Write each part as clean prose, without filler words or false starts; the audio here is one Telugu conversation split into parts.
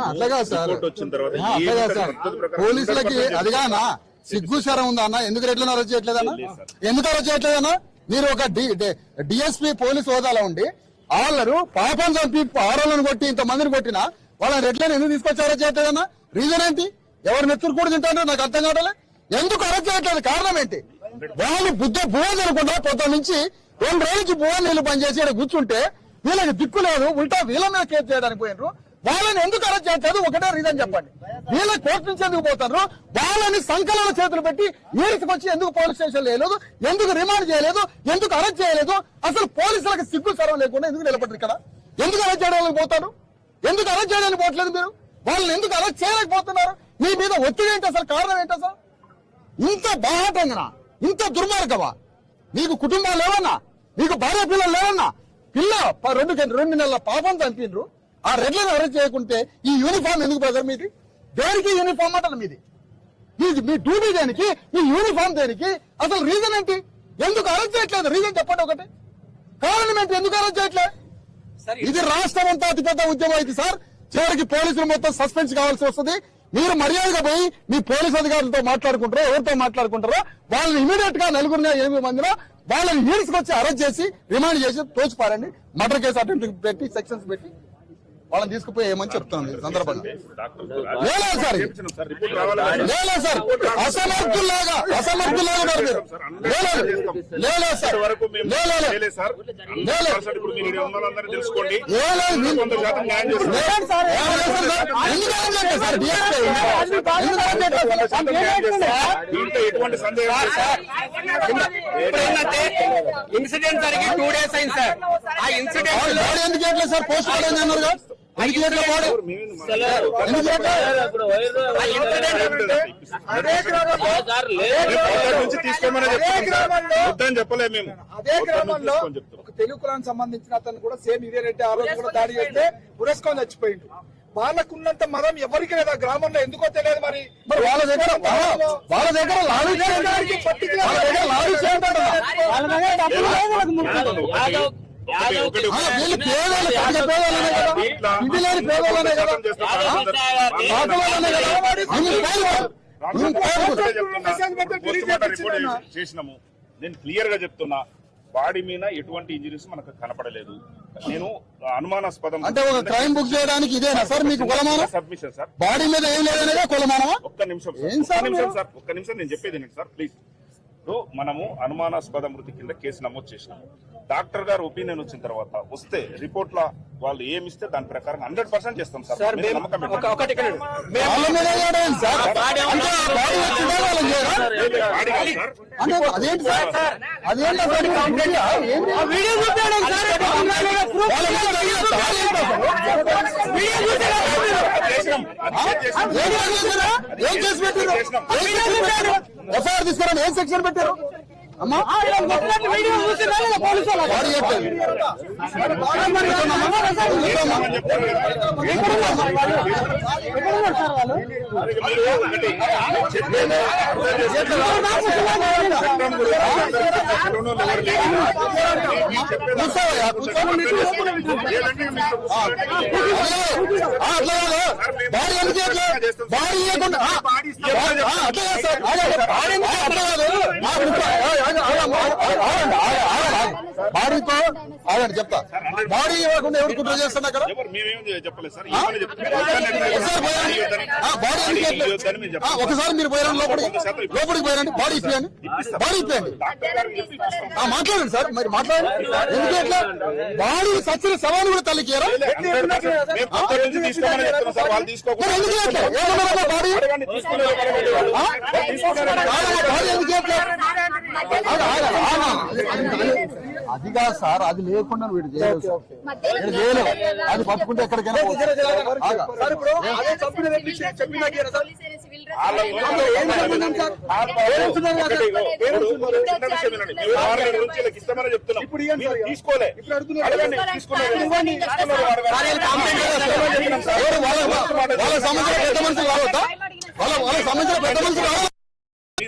అట్లాగా సార్ అట్లాగా సార్ పోలీసులకి అదిగానా సిగ్గు శరం ఉందా అన్న? ఎందుకు రెడ్లను అరెస్ట్ చేయట్లేదన్నా? ఎందుకు అరెస్ట్ చేయట్లేదన్నా? మీరు ఒక డిఎస్పీ పోలీస్ హోదాలో ఉండి వాళ్ళరు పాపం చంపి ఆరోలను కొట్టి ఇంతమందిని కొట్టినా వాళ్ళని రెడ్లను ఎందుకు తీసుకొచ్చి అరెస్ట్ చేయట్లేదన్నా? రీజన్ ఏంటి? ఎవరు నెత్తురు కూడా తింటారో నాకు అర్థం కావట్లే. ఎందుకు అరెస్ట్ చేయట్లేదు? కారణం ఏంటి? వాళ్ళు భువ జరగకుండా పొద్దు నుంచి 2 రోజుల నుంచి భువ నీళ్లు పనిచేసి ఇక్కడ కూర్చుంటే వీళ్ళకి దిక్కు లేదు, ఉల్టా వీళ్ళ మీద కేసు చేయడానికి పోయినరు. వాళ్ళని ఎందుకు అరెస్ట్ చేయట్లేదు? ఒకటే రీజన్ చెప్పండి. వీళ్ళ కోర్టు నుంచి ఎందుకు పోతారు? వాళ్ళని సంకలన చేతులు పెట్టి ఈడ్చుకొచ్చి ఎందుకు పోలీస్ స్టేషన్ చేయలేదు? ఎందుకు రిమాండ్ చేయలేదు? ఎందుకు అరెస్ట్ చేయలేదు? అసలు పోలీసులకు సిగ్గు సర్వం లేకుండా ఎందుకు నిలబడ్డారు ఇక్కడ? ఎందుకు అరెస్ట్ చేయడానికి పోతారు? ఎందుకు అరెస్ట్ చేయడానికి పోవట్లేదు మీరు? వాళ్ళని ఎందుకు అరెస్ట్ చేయలేకపోతున్నారు? మీ మీద ఒత్తిడి ఏంటి? అసలు కారణం ఏంటి? అసలు ఇంత బాహాటంగా, ఇంత దుర్మార్గమా? నీకు కుటుంబాలు లేవన్నా? నీకు భార్య పిల్లలు లేవన్నా? పిల్ల 2 నెలల పాపం చంపిండ్రు. ఆ రెడ్లను అరెస్ట్ చేయకుంటే ఈ యూనిఫామ్ ఎందుకు బ్రదర్ మీది? దేనికి యూనిఫామ్ అంటారు మీది? మీ డ్యూటీ దేనికి? మీ యూనిఫామ్ దేనికి? అసలు రీజన్ ఏంటి? ఎందుకు అరెస్ట్ చేయట్లేదు? రీజన్ చెప్పండి ఒకటి. కారణం ఏంటి? ఎందుకు అరెస్ట్ చేయట్లేదు? ఇది రాష్ట్రం అంతా అతిపెద్ద ఉద్యమం అయితే సార్ చివరికి పోలీసులు మొత్తం సస్పెన్స్ కావాల్సి వస్తుంది. మీరు మర్యాదగా పోయి మీ పోలీస్ అధికారులతో మాట్లాడుకుంటారో ఎవరితో మాట్లాడుకుంటారో వాళ్ళని ఇమీడియట్ గా 8 మందిలో వాళ్ళని ఈడ్చుకొచ్చి అరెస్ట్ చేసి రిమాండ్ చేసి తోచిపారండి. మర్డర్ కేసు అటెంప్ట్ పెట్టి సెక్షన్స్ పెట్టి వాళ్ళని తీసుకుపోయి ఏమని చెప్తుంది సందర్భంగా. లేదా సార్ అసమర్థుల్లాగా ఉన్నారు మీరు. లేదు సార్ ఇన్సిడెంట్ జరిగి 2 days అయింది సార్. ఆ ఇన్సిడెంట్ ఎందుకు చేయట్లేదు సార్? పోస్ట్ మార్టం అన్నారుగా, ఎందుకు చెప్పలే మేము. అదే గ్రామంలో ఒక తెలుగు కులానికి సంబంధించిన అతను కూడా సేమ్ ఇదే రెడ్డి ఆ రోజు కూడా దాడి చేస్తే పురస్కారం చచ్చిపోయింది. వాళ్ళకున్నంత మదం ఎవరికి లేదా గ్రామంలో ఎందుకో తెలియదు. మరి వాళ్ళ దగ్గర చేసినాము. నేను క్లియర్ గా చెప్తున్నా, బాడీ మీద ఎటువంటి ఇంజరీస్ మనకు కనపడలేదు. నేను అనుమానాస్పదం అంటే ఒక క్రైమ్ బుక్ చేయడానికి ఇదేనా సార్ మీకు కొలమానం? Submission sir. బాడీ మీద ఏం లేదనేదే కొలమానమా? ఒక్క నిమిషం నేను చెప్పేది సార్ ప్లీజ్. మనము అనుమానాస్పద మృతి కింద కేసు నమోదు చేసినాము. డాక్టర్ గారు ఒపీనియన్ వచ్చిన తర్వాత వస్తే రిపోర్ట్ లో వాళ్ళు ఏమిస్తే దాని ప్రకారం 100% చేస్తాం సార్. నమ్మకం ఎఫ్ఐఆర్ తీసుకురండి. ఏం సెక్షన్ పెట్టారు అమ్మా? బాడీతో ఆగండి చెప్తా. బాడీ ఇవ్వకుండా ఎవరు కుట్ర చేస్తున్నా అక్కడ? ఒకసారి మీరు పోయారండి లోపలికి పోయారండి. బాడీ ఇప్పియండి, మాట్లాడండి సార్. మరి మాట్లాడండి. ఎందుకు ఎట్లా బాడీ సచ్చిన సవాలు కూడా తల్లికేరా? ఎందుకు ఎట్లా ఏమన్నారమ్మా బాడీ? బాడీ ఎందుకు ఎట్లా? అది కాదు సార్, అది లేకుండా వీడు చేయలేదు. అది పట్టుకుంటే ఎక్కడికైనా తీసుకోలే. వాళ్ళ సంబంధించిన పెద్ద మనుషులు రావద్దా? వాళ్ళ సంబంధించిన పెద్ద మనుషులు రావద్దా?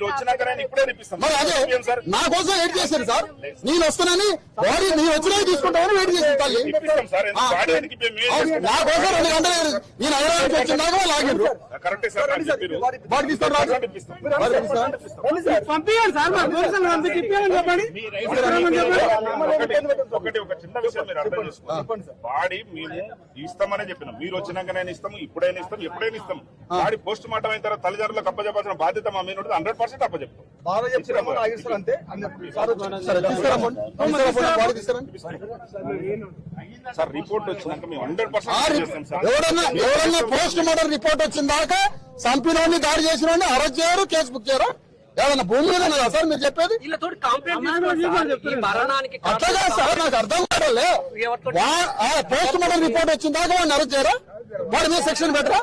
మీరు వచ్చినాక నేను ఇప్పుడే ఇప్పిస్తాను మరి అదే సార్. నా కోసం వెయిట్ చేశారు సార్. నేను వస్తున్నానని బాడీ నేను వచ్చినా తీసుకుంటామని వెయిట్ చేశారు తల్లి. ఇప్పిస్తాం సార్. బాడీ ఎందుకు ఇప్పిస్తాం? నా కోసం 2 గంటలు నేను హైదరాబాద్ వచ్చిందాక లాగిండ్రు. కరెక్టే సార్ నాకు చెప్పారు. బాడీ తీసుకొని రాదు. పంపించండి సార్, మా పోలీసులు పంపించి ఇప్పించండి చెప్పండి. ఒకటి ఒక చిన్న విషయం మీరు అర్థం చేసుకోండి. బాడీ మేము ఇస్తామనే చెప్పినాం. మీరు వచ్చినాక నేను ఇస్తాము, ఇప్పుడైనా ఇస్తాం, ఎప్పుడైనా ఇస్తాం. బాడీ పోస్ట్ మార్టం అయిన తర్వాత తల్లిదండ్రులకు అప్పచెప్పాల్సిన బాధ్యత మా మీద 100% అప్పచెప్తాం. సరే, తీసుకురా బాడీ తీసుకురండి. సార్ రిపోర్ట్ వచ్చినాక మేము 100% చేస్తాం సార్. ఎవరన్నా పోస్ట్ మార్టం రిపోర్ట్ వచ్చిన దాకా చంపినోడిని దాడి చేసిన అరెస్ట్ చేయరు, కేసు బుక్ చేయరు. ఏమన్నా భూమి మీద ఉన్నదా సార్ మీరు చెప్పేది? వీళ్ళతోటి కంప్లైంట్ ఈ మరణానికి అట్లాగా సార్, నాకు అర్థం కావట్లే. పోస్ట్ మార్టం రిపోర్ట్ వచ్చిన దాకా వాడిని అరెస్ట్ చేయరా? వాడి మీద సెక్షన్ పెట్టరా?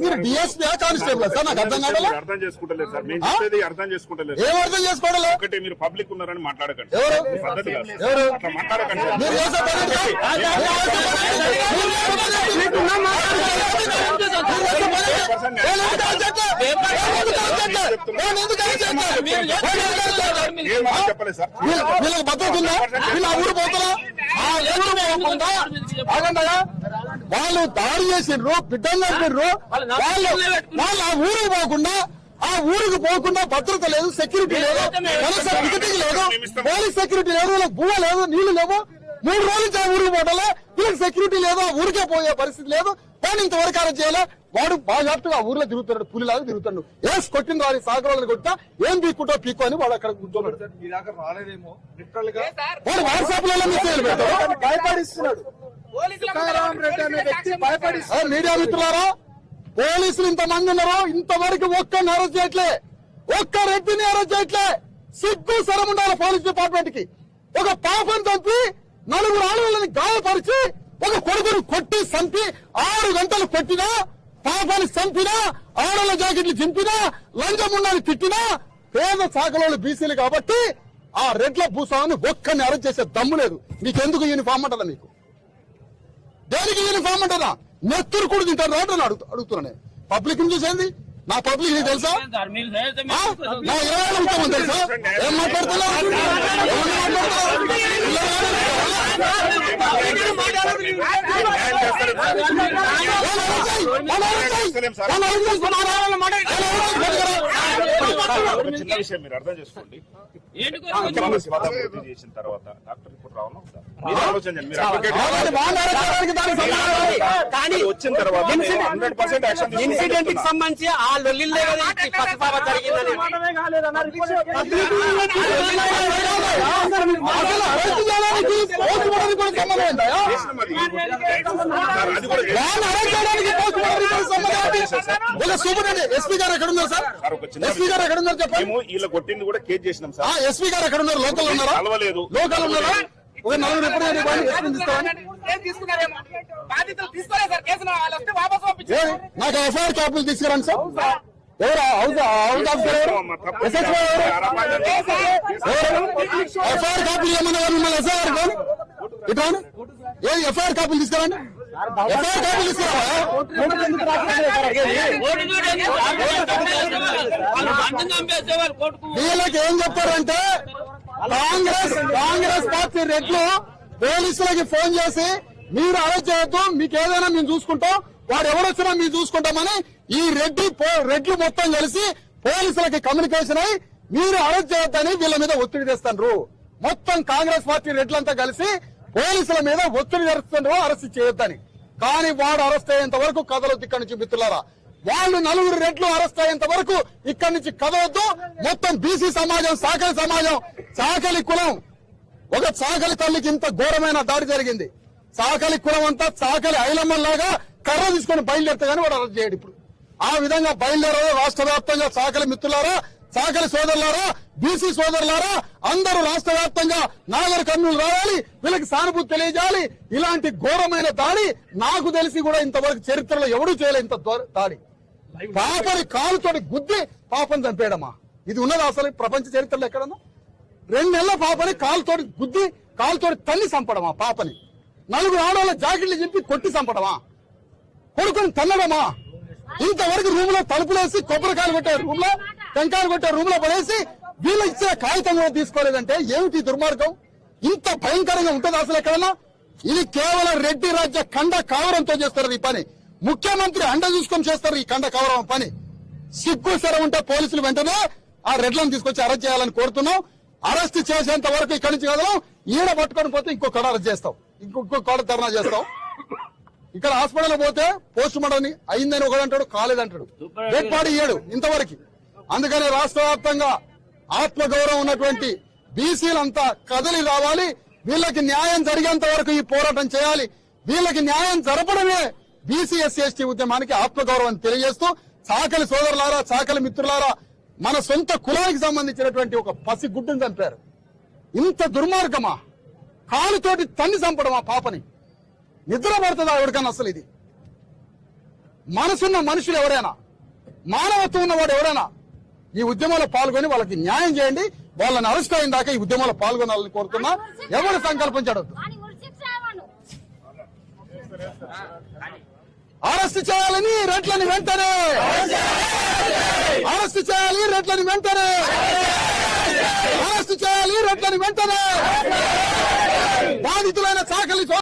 మీరు డిఎస్పీ కానిస్టేబుల్ సార్? నాకు అర్థం కావట్లే. అర్థం చేసుకుంటలేదు సార్. మేము చెప్పేది అర్థం చేసుకుంటలేదు. ఏం అర్థం చేసుకోవడం? ఒకటి మీరు పబ్లిక్ ఉన్నారని మాట్లాడకండి. ఎవరు పద్ధతి కాదు. ఎవరు అట్లా మాట్లాడకండి. మీరు చేసే పని ఏంటి? చెప్పలేదు సార్. వీళ్ళకి భద్రత ఉందా? వీళ్ళు ఆ ఊరు పోతారా? ఆ ఊరు పోకుండా ఆగండగా వాళ్ళు దాడి చేసిండ్రు, బిడ్డలు చంపిండ్రు. వాళ్ళు ఆ ఊరికి పోకుండా భద్రత లేదు, సెక్యూరిటీ లేదు, కనీసం విజిటింగ్ లేదు, పోలీస్ సెక్యూరిటీ లేదు, వీళ్ళకి భూమ లేదు, నీళ్లు లేవు. 3 రోజుల నుంచి ఆ ఊరికి పోవడంలో వీళ్ళకి సెక్యూరిటీ లేదు, ఆ ఊరికే పోయే పరిస్థితి లేదు. కానీ ఇంతవరకు అరెస్ట్ చేయాలి. వాడు బాగా జాగ్రత్తగా ఆ ఊర్లో తిరుగుతాడు, పులిలాగా తిరుగుతాడు. ఏసి కొట్టిన వారి సాగరాలను కొట్టా ఏం పీక్కుంటో పీక్కు అని వాడు అక్కడ కూర్చోన్నాడు. వాడు వాట్సాప్ లలో మెసేజ్లు పెడతాడు, భయపడిస్తున్నాడు. మీడియా మిత్రులారా, పోలీసులు ఇంతమంది ఉన్నారు, ఇంతవరకు ఒక్కరిని అరెస్ట్ చేయట్లే, ఒక్క రెడ్డిని అరెస్ట్ చేయట్లే. సిగ్గు శరం ఉండాలి పోలీస్ డిపార్ట్మెంట్ కి. ఒక పాపను చంపి 4 ఆడవాళ్ళని గాయపరిచి ఒక కొడుకును కొట్టి చంపి 6 గంటలు కొట్టినా, పాపాన్ని చంపినా, ఆడవాళ్ళ జాకెట్లు చింపినా, లంచముండాన్ని తిట్టినా, పేద శాఖలో బీసీలు కాబట్టి ఆ రెడ్ల భూస్వామిని ఒక్కరిని అరెస్ట్ చేసే దమ్ము లేదు. నీకెందుకు యూనిఫామ్ అంటారా? నీకు దేనికి యూనిఫామ్ అంటారా? నెత్తురు కూడా తింటారు రావటని అడుగుతున్నా. పబ్లిక్ ని చూసేది నా పబ్లిక్ నీకు తెలుసా? నా 20 ఉంటామని తెలుసా? ఏం మాట్లాడుతున్నావు? చిన్న విషయం మీరు అర్థం చేసుకోండి. అభివృద్ధి చేసిన తర్వాత డాక్టర్ రిపోర్ట్ రావాలా? మీరు ఆలోచన చేయండి. కానీ వచ్చిన తర్వాత 100% యాక్షన్ ఇన్సిడెంట్ కి సంబంధించి ఆ లొల్లిల్లే పసిపాప జరిగిందని ఎస్పీ గారు ఎక్కడ ఉన్నారు సార్? ఎస్పీ గారు ఎక్కడ ఉన్నారు చెప్పండి. వీళ్ళ కొట్టింది కూడా కేసు చేసినాం సార్. ఎస్పీ గారు ఎక్కడ ఉన్నారు? లోకల్ ఉన్నారా? కలవలేదు. లోకల్ ఉన్నారా? ఒక 4 నాకు ఎఫ్ఐఆర్ కాపీలు తీసుకురండి సార్. ఎవరు హౌస్ ఆఫీసర్ ఎవరు? ఎస్హెచ్ఓ ఎవరు? ఎఫ్ఐఆర్ కాపీలు ఏమన్నా మిమ్మల్ని ఎస్ఐఆర్ కానీ ఇట్లా ఏది ఎఫ్ఐఆర్ కాపీలు తీసుకురండి. ఎఫ్ఐఆర్ కాపీలు తీసుకురావా? వీళ్ళకి ఏం చెప్పారంటే కాంగ్రెస్ పార్టీ రెడ్లు పోలీసులకి ఫోన్ చేసి మీరు అరెస్ట్ చేయొద్దు, మీకు ఏదైనా మేము చూసుకుంటాం, వాడు ఎవరొచ్చినా మేము చూసుకుంటామని ఈ రెడ్లు మొత్తం కలిసి పోలీసులకి కమ్యూనికేషన్ అయి మీరు అరెస్ట్ చేయొద్దని వీళ్ళ మీద ఒత్తిడి తెస్తారు. మొత్తం కాంగ్రెస్ పార్టీ రెడ్లంతా కలిసి పోలీసుల మీద ఒత్తిడి తెరుస్తున్నారు అరెస్ట్ చేయొద్దని. కానీ వాడు అరెస్ట్ అయ్యేంత వరకు కదలొద్దు ఇక్కడి నుంచి మిత్రులారా. వాళ్ళు 4 రెడ్లు అరెస్ట్ అయ్యేంత వరకు ఇక్కడి నుంచి కదవద్దు. మొత్తం బీసీ సమాజం, సాకలి సమాజం, సాకలి కులం, ఒక సాకలి తల్లికి ఇంత ఘోరమైన దాడి జరిగింది. సాకలి కులం అంతా సాకలి ఐలమ్మలాగా కర్ర తీసుకొని బయలుదేరితే కానీ వాడు అరెస్ట్ చేయడు. ఇప్పుడు ఆ విధంగా బయలుదేరారు రాష్ట్ర వ్యాప్తంగా. సాకలి మిత్రులారా, సాకలి సోదరులారా, బీసీ సోదరులారా, అందరూ రాష్ట్ర వ్యాప్తంగా నాగర్ కర్నూలు రావాలి, వీళ్ళకి సానుభూతి తెలియజేయాలి. ఇలాంటి ఘోరమైన దాడి నాకు తెలిసి కూడా ఇంతవరకు చరిత్రలో ఎవడూ చేయలేదు. ఇంత దాడి పాపని కాలుతోటి గుద్ది పాపని చంపేయడమా? ఇది ఉన్నది అసలు ప్రపంచ చరిత్రలో ఎక్కడన్నా? 2 నెలల పాపని కాలుతోటి గుద్ది కాలుతోటి తల్లి చంపడమా? పాపని 4 ఆడవాళ్ళ జాకెట్లు చింపి కొట్టి చంపడమా? కొడుకుని తల్లడమా? ఇంతవరకు రూమ్ లో తలుపులేసి కొబ్బరికాయలు పెట్టారు. రూమ్ లో టెంకాయలు కొట్టే రూమ్ లో పడేసి వీళ్ళు ఇచ్చే కాగితం కూడా తీసుకోలేదంటే ఏమిటి దుర్మార్గం? ఇంత భయంకరంగా ఉంటుంది అసలు ఎక్కడన్నా? ఇది కేవలం రెడ్డి రాజ్య కండ కావరంతో చేస్తారు ఈ పని. ముఖ్యమంత్రి అండ చూసుకొని చేస్తారు ఈ కండ కావరం పని. సిగ్గు సర ఉంటే పోలీసులు వెంటనే ఆ రెడ్లను తీసుకొచ్చి అరెస్ట్ చేయాలని కోరుతున్నాం. అరెస్ట్ చేసేంత వరకు ఇక్కడి నుంచి కదలం. ఈడ పట్టుకొని పోతే ఇంకో కడ అరెస్ట్ చేస్తాం, ఇంకో కడ ధర్నా చేస్తాం. ఇక్కడ హాస్పిటల్ పోతే పోస్ట్ మార్టం అయిందని ఒకడు అంటాడు, కాలేదంటాడు, డెడ్ బాడీ ఇయ్యడు ఇంతవరకు. అందుకని రాష్ట్ర వ్యాప్తంగా ఆత్మగౌరవం ఉన్నటువంటి బీసీలంతా కదలి రావాలి. వీళ్ళకి న్యాయం జరిగేంత వరకు ఈ పోరాటం చేయాలి. వీళ్ళకి న్యాయం జరపడమే బీసీ ఎస్సీ ఎస్టీ ఉద్యమానికి ఆత్మగౌరవం తెలియజేస్తూ, చాకలి సోదరులారా, చాకలి మిత్రులారా, మన సొంత కులానికి సంబంధించినటువంటి ఒక పసి గుడ్డును చంపారు. ఇంత దుర్మార్గమా? కాలుతోటి తన్ని చంపడం ఆ పాపని. నిద్ర పడుతుందా ఎవరికన్నా అసలు? ఇది మనసున్న మనుషులు ఎవరైనా, మానవత్వం ఉన్నవాడు ఎవరైనా ఈ ఉద్యమంలో పాల్గొని వాళ్ళకి న్యాయం చేయండి. వాళ్ళని అరెస్ట్ అయిన దాకా ఈ ఉద్యమంలో పాల్గొనాలని కోరుతున్నా. ఎవరు సంకల్పించడు. అరెస్ట్ చేయాలని రెడ్లని వెంటనే అరెస్ట్ చేయాలి, రెడ్లని వెంటనే అరెస్ట్ చేయాలి, రెడ్లని వెంటనే బాధితులైన చాకలి